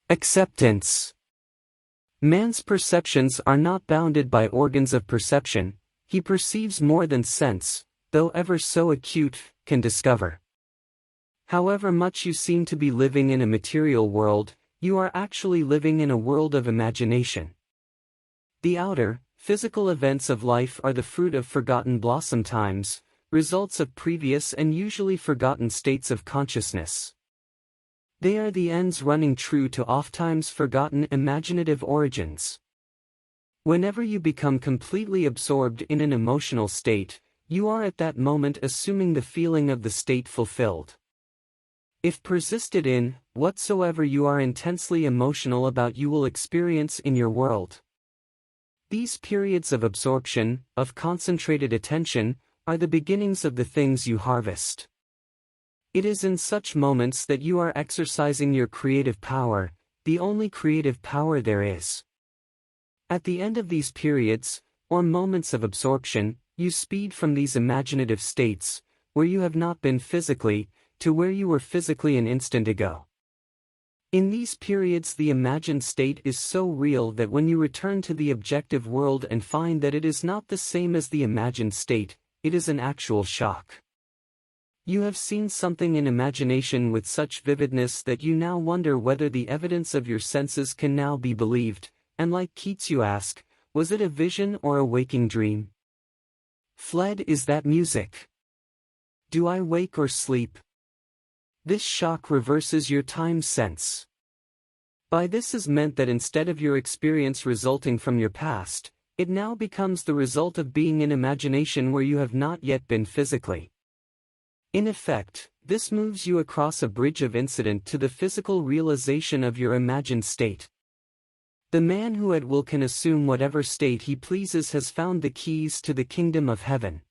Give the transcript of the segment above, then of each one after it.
Acceptance. Man's perceptions are not bounded by organs of perception. He perceives more than sense, though ever so acute, can discover. However much you seem to be living in a material world, you are actually living in a world of imagination. The outer, physical events of life are the fruit of forgotten blossom times, results of previous and usually forgotten states of consciousness. They are the ends running true to ofttimes forgotten imaginative origins. Whenever you become completely absorbed in an emotional state, you are at that moment assuming the feeling of the state fulfilled. If persisted in, whatsoever you are intensely emotional about you will experience in your world. These periods of absorption, of concentrated attention, are the beginnings of the things you harvest. It is in such moments that you are exercising your creative power, the only creative power there is. At the end of these periods, or moments of absorption, you speed from these imaginative states, where you have not been physically, to where you were physically an instant ago. In these periods the imagined state is so real that when you return to the objective world and find that it is not the same as the imagined state, it is an actual shock. You have seen something in imagination with such vividness that you now wonder whether the evidence of your senses can now be believed, and like Keats you ask, was it a vision or a waking dream? Fled is that music? Do I wake or sleep? This shock reverses your time sense. By this is meant that instead of your experience resulting from your past, it now becomes the result of being in imagination where you have not yet been physically. In effect, this moves you across a bridge of incident to the physical realization of your imagined state. The man who at will can assume whatever state he pleases has found the keys to the kingdom of heaven.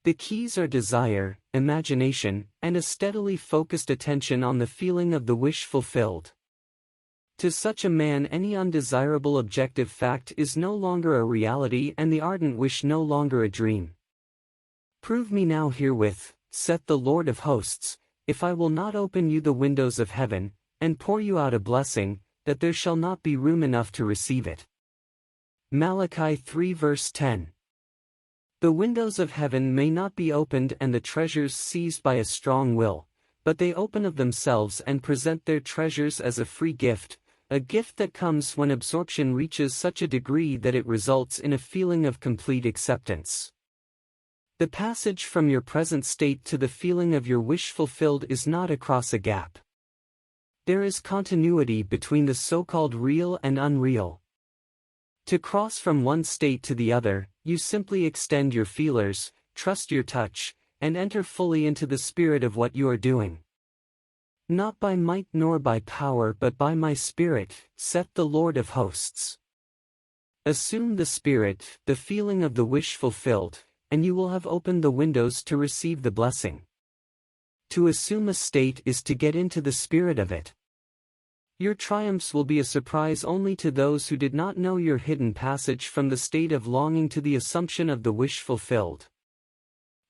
The keys are desire, imagination, and a steadily focused attention on the feeling of the wish fulfilled. To such a man any undesirable objective fact is no longer a reality and the ardent wish no longer a dream. Prove me now herewith, saith the Lord of hosts, if I will not open you the windows of heaven, and pour you out a blessing, that there shall not be room enough to receive it. Malachi 3 verse 10. The windows of heaven may not be opened and the treasures seized by a strong will, but they open of themselves and present their treasures as a free gift, a gift that comes when absorption reaches such a degree that it results in a feeling of complete acceptance. The passage from your present state to the feeling of your wish fulfilled is not across a gap. There is continuity between the so-called real and unreal. To cross from one state to the other, you simply extend your feelers, trust your touch, and enter fully into the spirit of what you are doing. Not by might nor by power but by my spirit, saith the Lord of hosts. Assume the spirit, the feeling of the wish fulfilled, and you will have opened the windows to receive the blessing. To assume a state is to get into the spirit of it. Your triumphs will be a surprise only to those who did not know your hidden passage from the state of longing to the assumption of the wish fulfilled.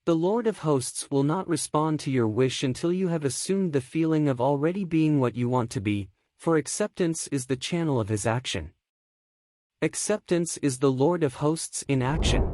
The Lord of hosts will not respond to your wish until you have assumed the feeling of already being what you want to be, for acceptance is the channel of his action. Acceptance is the Lord of hosts in action.